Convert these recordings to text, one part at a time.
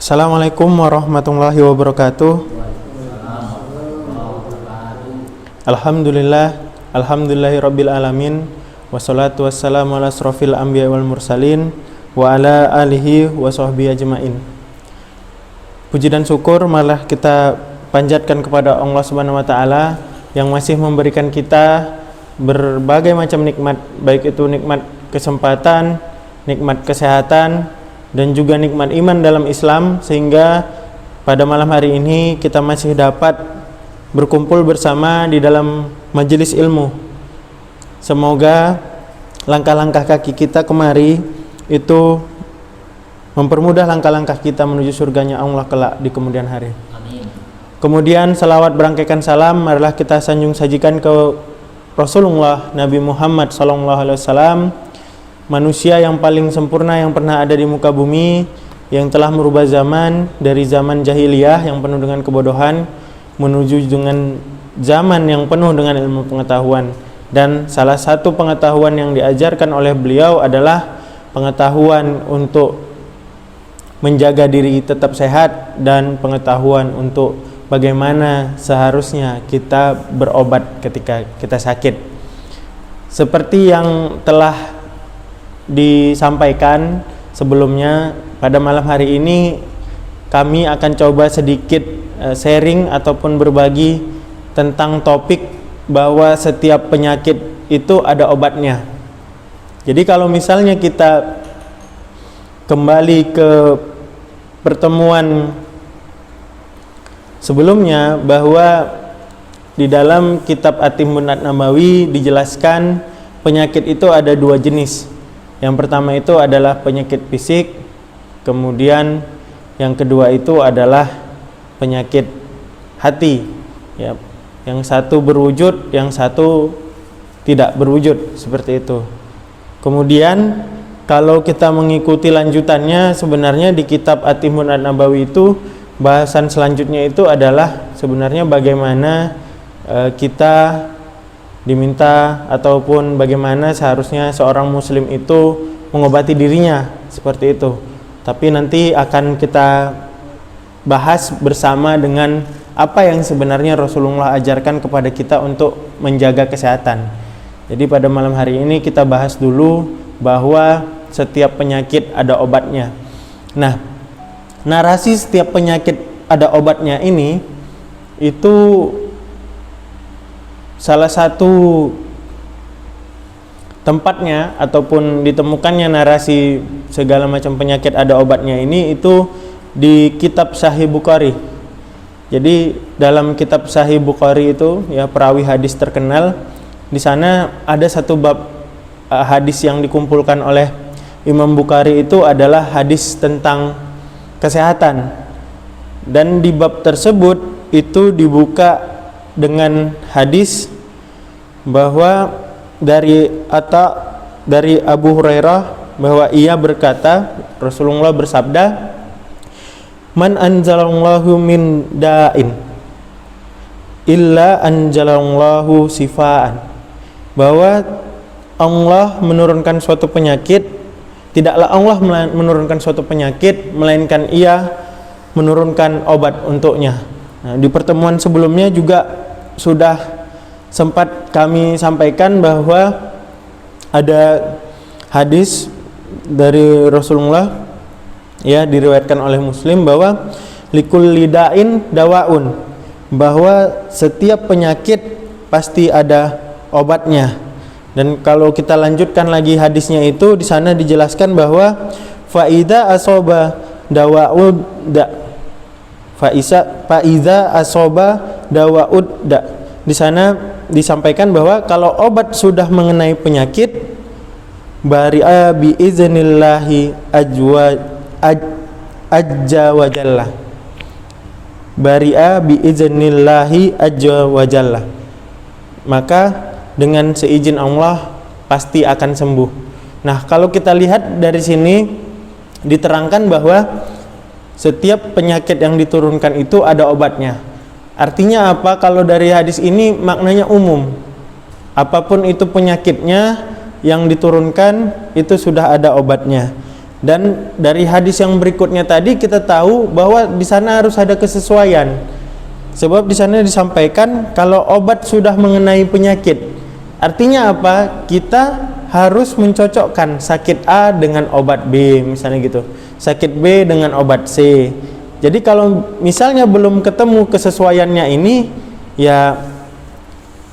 Assalamualaikum warahmatullahi wabarakatuh. Alhamdulillahirabbil alamin. Wassalatu wassalamu ala asrofil anbiya wal mursalin wa ala alihi wa sahbihi ajmain. Puji dan syukur malah kita panjatkan kepada Allah Subhanahu wa taala yang masih memberikan kita berbagai macam nikmat, baik itu nikmat kesempatan, nikmat kesehatan, dan juga nikmat iman dalam Islam, sehingga pada malam hari ini kita masih dapat berkumpul bersama di dalam majelis ilmu. Semoga langkah-langkah kaki kita kemari itu mempermudah langkah-langkah kita menuju surganya Allah kelak di kemudian hari. Amin. Kemudian salawat berangkaikan salam marilah kita sanjung sajikan ke Rasulullah Nabi Muhammad SAW, manusia yang paling sempurna yang pernah ada di muka bumi, yang telah merubah zaman dari zaman jahiliyah yang penuh dengan kebodohan menuju dengan zaman yang penuh dengan ilmu pengetahuan. Dan salah satu pengetahuan yang diajarkan oleh beliau adalah pengetahuan untuk menjaga diri tetap sehat dan pengetahuan untuk bagaimana seharusnya kita berobat ketika kita sakit. Seperti yang telah disampaikan sebelumnya, pada malam hari ini kami akan coba sedikit sharing ataupun berbagi tentang topik bahwa setiap penyakit itu ada obatnya. Jadi kalau misalnya kita kembali ke pertemuan sebelumnya, bahwa di dalam kitab At-Tibbun An-Nabawi dijelaskan penyakit itu ada dua jenis. Yang pertama itu adalah penyakit fisik, kemudian yang kedua itu adalah penyakit hati. Ya, yang satu berwujud, yang satu tidak berwujud, seperti itu. Kemudian kalau kita mengikuti lanjutannya, sebenarnya di kitab At-Tibbun An-Nabawi itu bahasan selanjutnya itu adalah sebenarnya bagaimana kita diminta ataupun bagaimana seharusnya seorang muslim itu mengobati dirinya, seperti itu. Tapi nanti akan kita bahas bersama dengan apa yang sebenarnya Rasulullah ajarkan kepada kita untuk menjaga kesehatan. Jadi pada malam hari ini kita bahas dulu bahwa setiap penyakit ada obatnya. Nah, narasi setiap penyakit ada obatnya ini itu salah satu tempatnya ataupun ditemukannya narasi segala macam penyakit ada obatnya ini itu di kitab Sahih Bukhari. Jadi dalam kitab Sahih Bukhari itu, ya, perawi hadis terkenal, di sana ada satu bab hadis yang dikumpulkan oleh Imam Bukhari itu adalah hadis tentang kesehatan. Dan di bab tersebut itu dibuka dengan hadis bahwa dari Abu Hurairah bahwa ia berkata, Rasulullah bersabda, "Man anzalallahu min da'in illa anzalallahu sifaan." Bahwa Allah menurunkan suatu penyakit, tidaklah Allah menurunkan suatu penyakit melainkan ia menurunkan obat untuknya. Nah, di pertemuan sebelumnya juga sudah sempat kami sampaikan bahwa ada hadis dari Rasulullah, ya, diriwayatkan oleh Muslim, bahwa likulli da'in dawaun, bahwa setiap penyakit pasti ada obatnya. Dan kalau kita lanjutkan lagi hadisnya itu, di sana dijelaskan bahwa faida asoba dawaud da Faiza asoba dawaud da. Di sana disampaikan bahwa kalau obat sudah mengenai penyakit, bari'a bi iznillahi ajja wa jalla. Bari'a bi iznillahi ajja wa jalla. Maka dengan seizin Allah pasti akan sembuh. Nah, kalau kita lihat dari sini diterangkan bahwa setiap penyakit yang diturunkan itu ada obatnya. Artinya apa? Kalau dari hadis ini maknanya umum. Apapun itu penyakitnya yang diturunkan itu sudah ada obatnya. Dan dari hadis yang berikutnya tadi kita tahu bahwa di sana harus ada kesesuaian. Sebab di sana disampaikan kalau obat sudah mengenai penyakit. Artinya apa? Kita harus mencocokkan sakit A dengan obat B, misalnya gitu. Sakit B dengan obat C. Jadi kalau misalnya belum ketemu kesesuaiannya ini, ya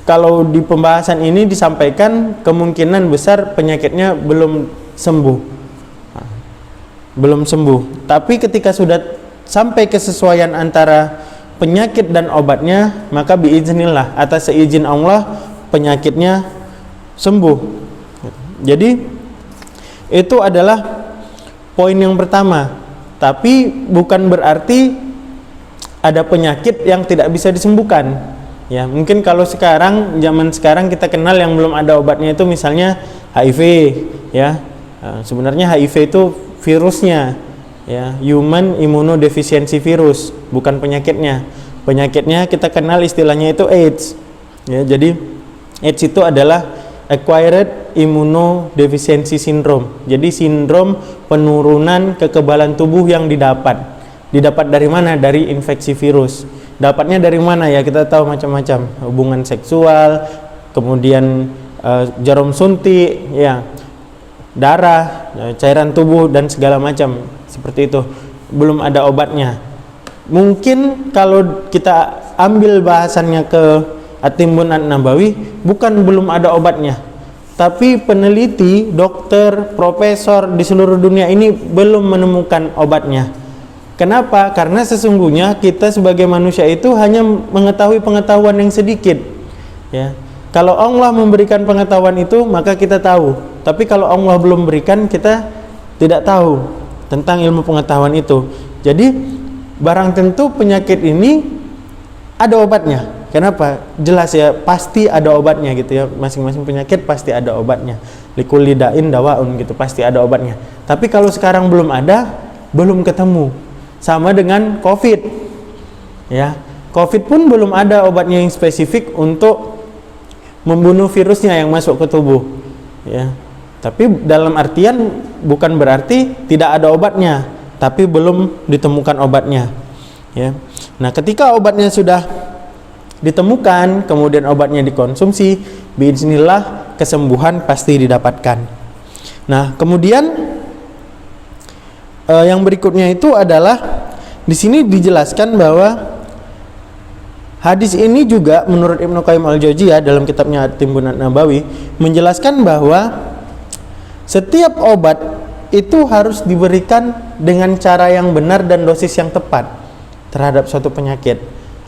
kalau di pembahasan ini disampaikan kemungkinan besar penyakitnya belum sembuh. Belum sembuh. Tapi ketika sudah sampai kesesuaian antara penyakit dan obatnya, maka biiznillah, atas seizin Allah penyakitnya sembuh. Jadi itu adalah poin yang pertama. Tapi bukan berarti ada penyakit yang tidak bisa disembuhkan. Ya, mungkin kalau sekarang, zaman sekarang kita kenal yang belum ada obatnya itu misalnya HIV, ya. Sebenarnya HIV itu virusnya, ya, human immunodeficiency virus, bukan penyakitnya. Penyakitnya kita kenal istilahnya itu AIDS. Ya, jadi AIDS itu adalah acquired immunodeficiency syndrome. Jadi sindrom penurunan kekebalan tubuh yang didapat. Didapat dari mana? Dari infeksi virus. Dapatnya dari mana? Ya kita tahu macam-macam. Hubungan seksual, kemudian jarum suntik, ya, darah, cairan tubuh dan segala macam seperti itu. Belum ada obatnya. Mungkin kalau kita ambil bahasannya ke At-Timbun An-Nabawi, bukan belum ada obatnya, tapi peneliti, dokter, profesor di seluruh dunia ini belum menemukan obatnya. Kenapa? Karena sesungguhnya kita sebagai manusia itu hanya mengetahui pengetahuan yang sedikit, ya. Kalau Allah memberikan pengetahuan itu, maka kita tahu. Tapi kalau Allah belum berikan, kita tidak tahu tentang ilmu pengetahuan itu. Jadi barang tentu penyakit ini ada obatnya. Kenapa? Jelas ya, pasti ada obatnya gitu ya. Masing-masing penyakit pasti ada obatnya. Likulli da'in dawaun gitu, pasti ada obatnya. Tapi kalau sekarang belum ada, belum ketemu. Sama dengan COVID. Ya, COVID pun belum ada obatnya yang spesifik untuk membunuh virusnya yang masuk ke tubuh. Ya. Tapi dalam artian bukan berarti tidak ada obatnya, tapi belum ditemukan obatnya. Ya. Nah, ketika obatnya sudah ditemukan, kemudian obatnya dikonsumsi, biiznillah kesembuhan pasti didapatkan. Nah, kemudian yang berikutnya itu adalah di sini dijelaskan bahwa hadis ini juga menurut Ibnu Qayyim al-Jauziyah dalam kitabnya At-Timbun An-Nabawi menjelaskan bahwa setiap obat itu harus diberikan dengan cara yang benar dan dosis yang tepat terhadap suatu penyakit.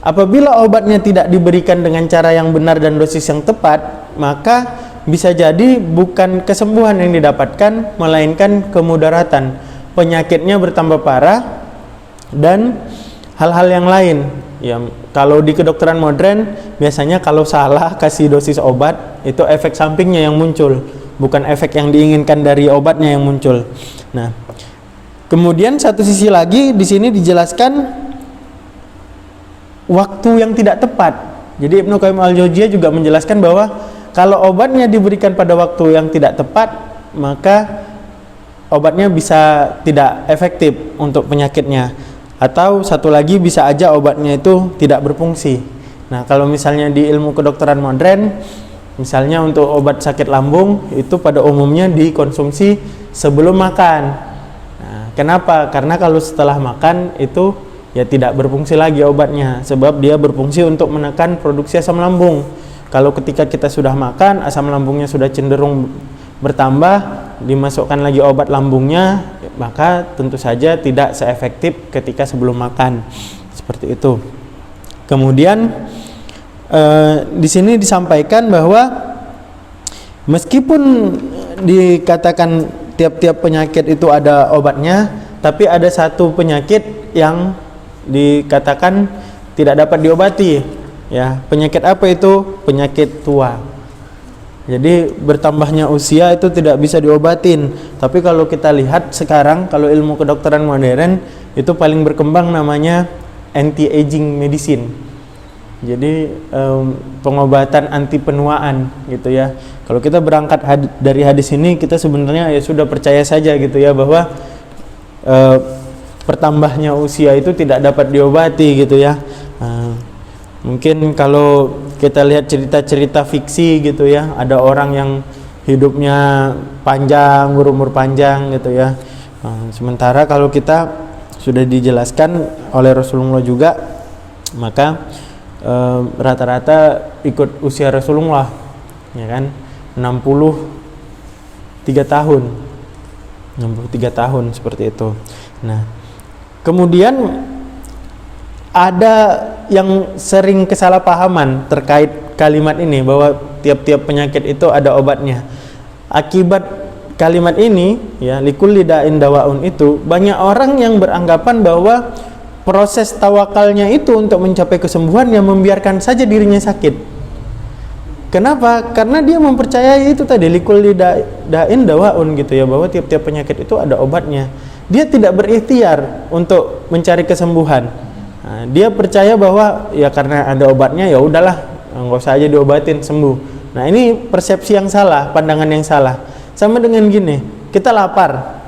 Apabila obatnya tidak diberikan dengan cara yang benar dan dosis yang tepat, maka bisa jadi bukan kesembuhan yang didapatkan, melainkan kemudaratan. Penyakitnya bertambah parah dan hal-hal yang lain. Ya, kalau di kedokteran modern biasanya kalau salah kasih dosis obat, itu efek sampingnya yang muncul, bukan efek yang diinginkan dari obatnya yang muncul. Nah, kemudian satu sisi lagi di sini dijelaskan waktu yang tidak tepat. Jadi Ibnu Qayyim al-Jauziyah juga menjelaskan bahwa kalau obatnya diberikan pada waktu yang tidak tepat, maka obatnya bisa tidak efektif untuk penyakitnya. Atau satu lagi, bisa aja obatnya itu tidak berfungsi. Nah, kalau misalnya di ilmu kedokteran modern, misalnya untuk obat sakit lambung itu pada umumnya dikonsumsi sebelum makan. Nah, kenapa? Karena kalau setelah makan itu ya tidak berfungsi lagi obatnya, sebab dia berfungsi untuk menekan produksi asam lambung. Kalau ketika kita sudah makan, asam lambungnya sudah cenderung bertambah, dimasukkan lagi obat lambungnya, maka tentu saja tidak seefektif ketika sebelum makan. Seperti itu. Kemudian di sini disampaikan bahwa meskipun dikatakan tiap-tiap penyakit itu ada obatnya, tapi ada satu penyakit yang dikatakan tidak dapat diobati. Ya, penyakit apa itu? Penyakit tua. Jadi bertambahnya usia itu tidak bisa diobatin. Tapi kalau kita lihat sekarang, kalau ilmu kedokteran modern itu paling berkembang namanya anti-aging medicine. Jadi pengobatan anti penuaan gitu ya. Kalau kita berangkat dari hadis ini, kita sebenarnya ya sudah percaya saja gitu ya bahwa pertambahnya usia itu tidak dapat diobati gitu ya. Mungkin kalau kita lihat cerita-cerita fiksi gitu ya, ada orang yang hidupnya panjang, berumur panjang gitu ya. Sementara kalau kita sudah dijelaskan oleh Rasulullah juga, maka rata-rata ikut usia Rasulullah ya kan, 63 tahun seperti itu. Nah, kemudian ada yang sering kesalahpahaman terkait kalimat ini, bahwa tiap-tiap penyakit itu ada obatnya. Akibat kalimat ini ya, likulli da'in dawaun, itu banyak orang yang beranggapan bahwa proses tawakalnya itu untuk mencapai kesembuhan yang membiarkan saja dirinya sakit. Kenapa? Karena dia mempercayai itu tadi, likulli da'in dawaun gitu ya, bahwa tiap-tiap penyakit itu ada obatnya. Dia tidak berikhtiar untuk mencari kesembuhan. Nah, dia percaya bahwa ya karena ada obatnya ya udahlah, nggak usah aja diobatin, sembuh. Nah, ini persepsi yang salah, pandangan yang salah. Sama dengan gini, kita lapar,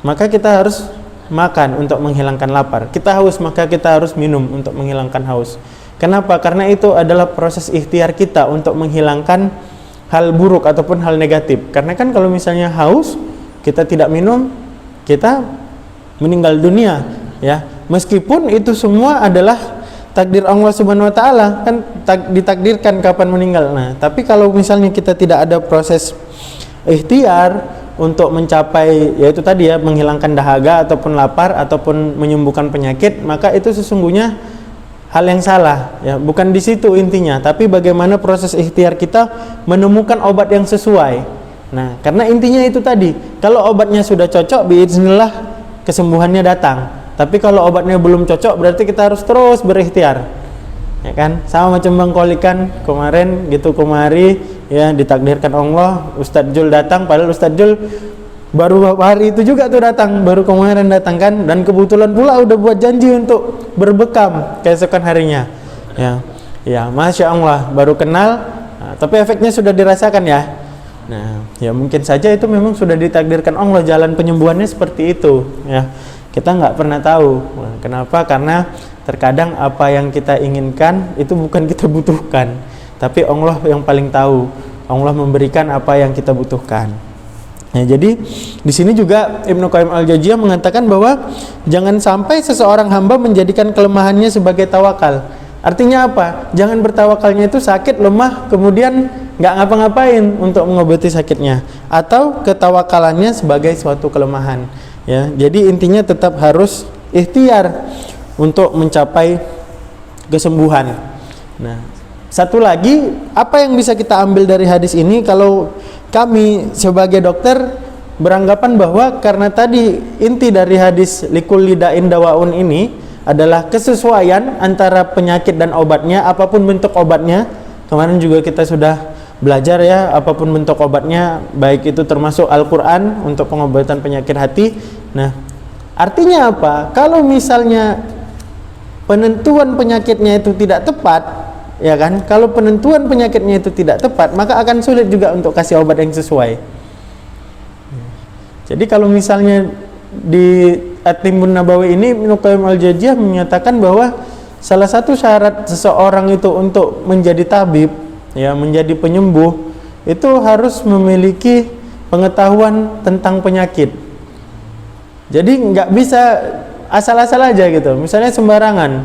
maka kita harus makan untuk menghilangkan lapar. Kita haus, maka kita harus minum untuk menghilangkan haus. Kenapa? Karena itu adalah proses ikhtiar kita untuk menghilangkan hal buruk ataupun hal negatif. Karena kan kalau misalnya haus, kita tidak minum, kita meninggal dunia ya. Meskipun itu semua adalah takdir Allah Subhanahu wa taala, kan ditakdirkan kapan meninggal. Nah, tapi kalau misalnya kita tidak ada proses ikhtiar untuk mencapai, yaitu tadi ya, menghilangkan dahaga ataupun lapar ataupun menyembuhkan penyakit, maka itu sesungguhnya hal yang salah ya. Bukan di situ intinya, tapi bagaimana proses ikhtiar kita menemukan obat yang sesuai. Nah, karena intinya itu tadi, kalau obatnya sudah cocok, biiznillah kesembuhannya datang. Tapi kalau obatnya belum cocok, berarti kita harus terus berikhtiar ya kan. Sama macam Bang Kolikan kemarin gitu, kemari ya, ditakdirkan Allah Ustadz Jul datang, padahal Ustadz Jul baru beberapa hari itu juga tuh datang, baru kemarin datang kan, dan kebetulan pula udah buat janji untuk berbekam keesokan harinya ya Masya Allah, baru kenal. Nah, tapi efeknya sudah dirasakan ya. Nah, ya mungkin saja itu memang sudah ditakdirkan Allah, jalan penyembuhannya seperti itu ya. Kita nggak pernah tahu. Nah, kenapa? Karena terkadang apa yang kita inginkan itu bukan kita butuhkan, tapi Allah yang paling tahu. Allah memberikan apa yang kita butuhkan. Nah, jadi di sini juga Ibnu Qayyim al-Jauziyah mengatakan bahwa jangan sampai seseorang hamba menjadikan kelemahannya sebagai tawakal. Artinya apa? Jangan bertawakalnya itu sakit, lemah, kemudian nggak ngapa-ngapain untuk mengobati sakitnya, atau ketawakalannya sebagai suatu kelemahan. Ya, jadi intinya tetap harus ikhtiar untuk mencapai kesembuhan. Nah, satu lagi, apa yang bisa kita ambil dari hadis ini? Kalau kami sebagai dokter beranggapan bahwa karena tadi inti dari hadis likulli da'in dawaun ini adalah kesesuaian antara penyakit dan obatnya, apapun bentuk obatnya. Kemarin juga kita sudah belajar ya, apapun bentuk obatnya, baik itu termasuk Al-Quran untuk pengobatan penyakit hati. Nah, artinya apa? Kalau misalnya penentuan penyakitnya itu tidak tepat, ya kan? Kalau penentuan penyakitnya itu tidak tepat, maka akan sulit juga untuk kasih obat yang sesuai. Jadi kalau misalnya di At-Timbun Nabawi ini, Ibnu Qayyim al-Jauziyah menyatakan bahwa salah satu syarat seseorang itu untuk menjadi tabib, ya, menjadi penyembuh, itu harus memiliki pengetahuan tentang penyakit. Jadi nggak bisa asal-asal aja gitu, misalnya sembarangan,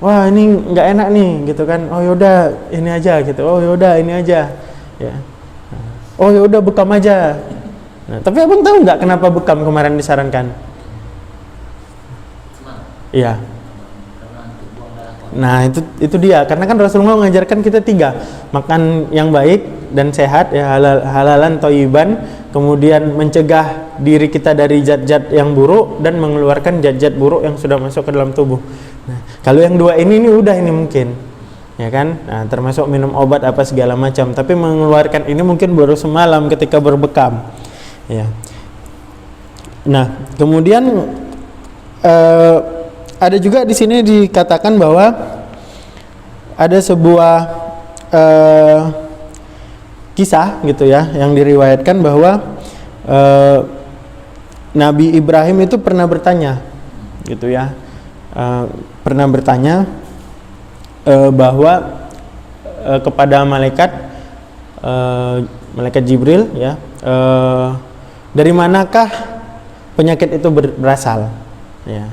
wah ini nggak enak nih gitu kan, oh yaudah ini aja gitu, oh yaudah ini aja ya, oh yaudah bekam aja. Nah, tapi abang tahu nggak kenapa bekam kemarin disarankan? Iya. Nah itu dia, karena kan Rasulullah mengajarkan kita 3, makan yang baik dan sehat ya, halalan thayyiban, kemudian mencegah diri kita dari zat-zat yang buruk dan mengeluarkan zat-zat buruk yang sudah masuk ke dalam tubuh. Nah, kalau yang 2 ini udah ini mungkin ya kan, nah, termasuk minum obat apa segala macam, tapi mengeluarkan ini mungkin baru semalam ketika berbekam ya. Nah kemudian ada juga di sini dikatakan bahwa ada sebuah kisah gitu ya yang diriwayatkan bahwa Nabi Ibrahim itu pernah bertanya gitu ya, bahwa kepada malaikat Jibril ya, dari manakah penyakit itu berasal ya,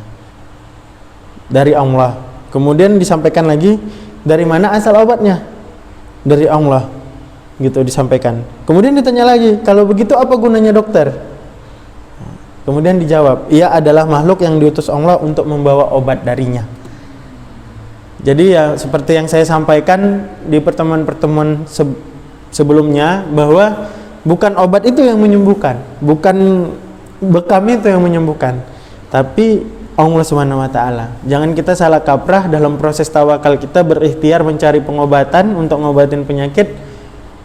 dari Allah. Kemudian disampaikan lagi, dari mana asal obatnya, dari Allah gitu disampaikan. Kemudian ditanya lagi, kalau begitu apa gunanya dokter? Kemudian dijawab, ia adalah makhluk yang diutus Allah untuk membawa obat darinya. Jadi ya seperti yang saya sampaikan di pertemuan-pertemuan sebelumnya, bahwa bukan obat itu yang menyembuhkan, bukan bekam itu yang menyembuhkan, tapi Allah Subhanahu wa taala. Jangan kita salah kaprah dalam proses tawakal kita berikhtiar mencari pengobatan untuk ngobatin penyakit.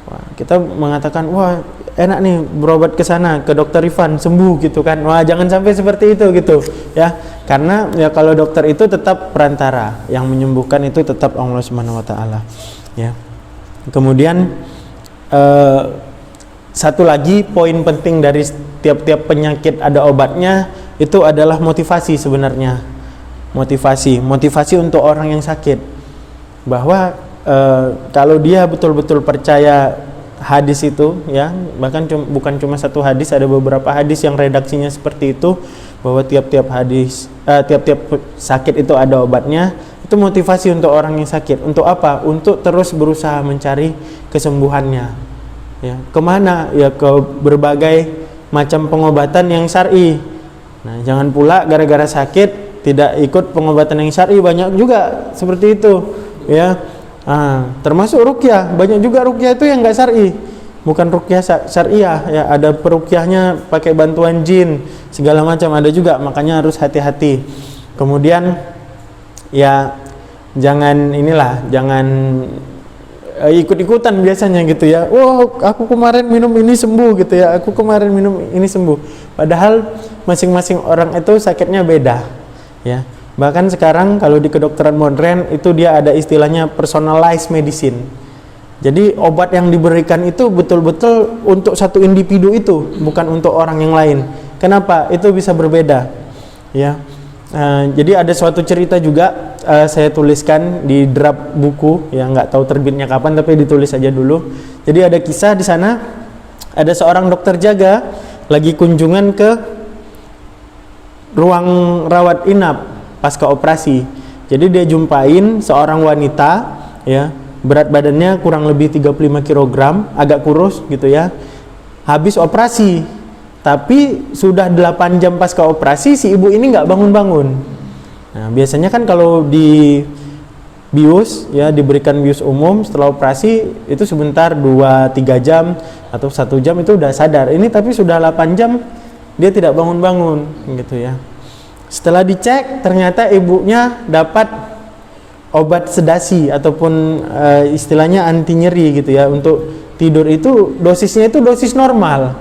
Wah, kita mengatakan, wah enak nih berobat ke sana, ke dokter Ivan sembuh gitu kan. Wah, jangan sampai seperti itu gitu ya. Karena ya kalau dokter itu tetap perantara, yang menyembuhkan itu tetap Allah Subhanahu wa taala ya. Kemudian satu lagi poin penting dari tiap-tiap penyakit ada obatnya, itu adalah motivasi sebenarnya. Motivasi untuk orang yang sakit, bahwa kalau dia betul-betul percaya hadis itu ya, bahkan bukan cuma satu hadis, ada beberapa hadis yang redaksinya seperti itu, bahwa tiap-tiap sakit itu ada obatnya. Itu motivasi untuk orang yang sakit. Untuk apa? Untuk terus berusaha mencari kesembuhannya ya. Kemana? Ya ke berbagai macam pengobatan yang syar'i. Nah, jangan pula gara-gara sakit tidak ikut pengobatan yang syar'i. Banyak juga seperti itu ya. Termasuk ruqyah, banyak juga ruqyah itu yang enggak syar'i, bukan ruqyah syariah ya. Ada peruqyahnya pakai bantuan jin segala macam, ada juga, makanya harus hati-hati. Kemudian ya jangan ikut-ikutan biasanya gitu ya. Aku kemarin minum ini sembuh gitu ya, aku kemarin minum ini sembuh, padahal masing-masing orang itu sakitnya beda ya. Bahkan sekarang kalau di kedokteran modern itu dia ada istilahnya personalized medicine. Jadi obat yang diberikan itu betul-betul untuk satu individu itu, bukan untuk orang yang lain. Kenapa? Itu bisa berbeda ya. Jadi ada suatu cerita juga, saya tuliskan di draft buku ya, nggak tahu terbitnya kapan, tapi ditulis aja dulu. Jadi ada kisah di sana, ada seorang dokter jaga lagi kunjungan ke ruang rawat inap pasca operasi. Jadi dia jumpain seorang wanita ya, berat badannya kurang lebih 35 kg, agak kurus gitu ya. Habis operasi, tapi sudah 8 jam pasca operasi si ibu ini nggak bangun-bangun. Nah, biasanya kan kalau di bius ya, diberikan bius umum setelah operasi itu sebentar 2-3 jam atau 1 jam itu udah sadar. Ini tapi sudah 8 jam dia tidak bangun-bangun gitu ya. Setelah dicek ternyata ibunya dapat obat sedasi ataupun istilahnya anti nyeri gitu ya. Untuk tidur itu dosisnya itu dosis normal.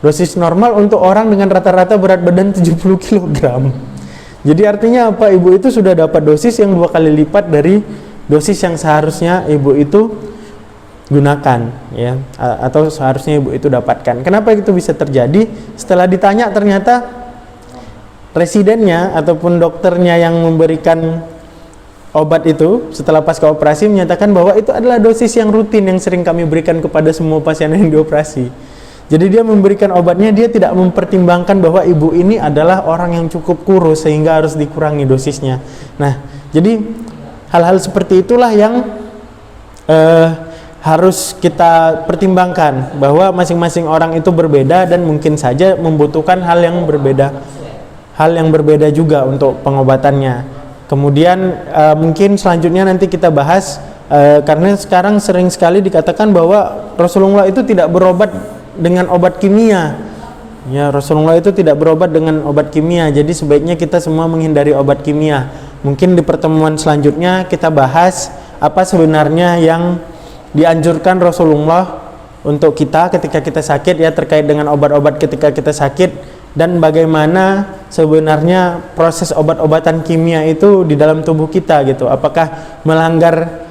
Dosis normal untuk orang dengan rata-rata berat badan 70 kg. Jadi artinya apa? Ibu itu sudah dapat dosis yang 2 kali lipat dari dosis yang seharusnya ibu itu gunakan ya, atau seharusnya ibu itu dapatkan. Kenapa itu bisa terjadi? Setelah ditanya ternyata residennya ataupun dokternya yang memberikan obat itu setelah pasca operasi menyatakan bahwa itu adalah dosis yang rutin yang sering kami berikan kepada semua pasien yang dioperasi. Jadi dia memberikan obatnya, dia tidak mempertimbangkan bahwa ibu ini adalah orang yang cukup kurus sehingga harus dikurangi dosisnya. Nah, jadi hal-hal seperti itulah yang harus kita pertimbangkan, bahwa masing-masing orang itu berbeda dan mungkin saja membutuhkan hal yang berbeda juga untuk pengobatannya. Kemudian mungkin selanjutnya nanti kita bahas, karena sekarang sering sekali dikatakan bahwa Rasulullah itu tidak berobat dengan obat kimia ya. Rasulullah itu tidak berobat dengan obat kimia, jadi sebaiknya kita semua menghindari obat kimia. Mungkin di pertemuan selanjutnya kita bahas apa sebenarnya yang dianjurkan Rasulullah untuk kita ketika kita sakit ya, terkait dengan obat-obat ketika kita sakit, dan bagaimana sebenarnya proses obat-obatan kimia itu di dalam tubuh kita gitu. Apakah melanggar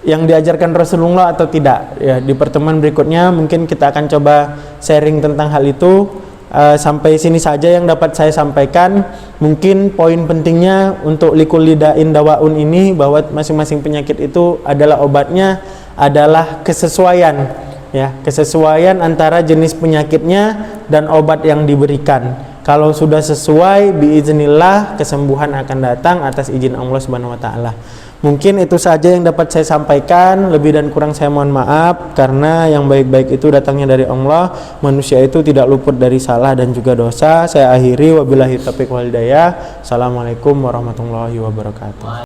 yang diajarkan Rasulullah atau tidak? Ya, di pertemuan berikutnya mungkin kita akan coba sharing tentang hal itu. Sampai sini saja yang dapat saya sampaikan. Mungkin poin pentingnya untuk likulli da'in dawaun ini, bahwa masing-masing penyakit itu adalah obatnya, adalah kesesuaian, ya, kesesuaian antara jenis penyakitnya dan obat yang diberikan. Kalau sudah sesuai, biiznillah kesembuhan akan datang atas izin Allah Subhanahu wa taala. Mungkin itu saja yang dapat saya sampaikan. Lebih dan kurang saya mohon maaf, karena yang baik-baik itu datangnya dari Allah. Manusia itu tidak luput dari salah dan juga dosa. Saya akhiri, wabillahi taufiq wal hidayah. Assalamualaikum warahmatullahi wabarakatuh.